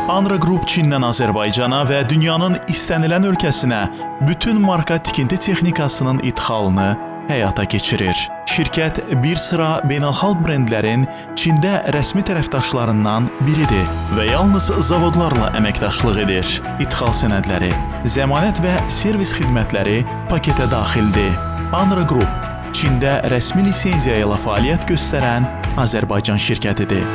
Anra Group Çindən Azərbaycana və dünyanın istənilən ölkəsinə bütün marka tikinti texnikasının idxalını həyata keçirir. Şirkət bir sıra beynəlxalq brendlərin Çində rəsmi tərəfdaşlarından biridir və yalnız zavodlarla əməkdaşlıq edir. İdxal sənədləri, zəmanət və servis xidmətləri paketə daxildir. Anra Group Çində rəsmi lisenziya ilə fəaliyyət göstərən Azərbaycan şirkətidir.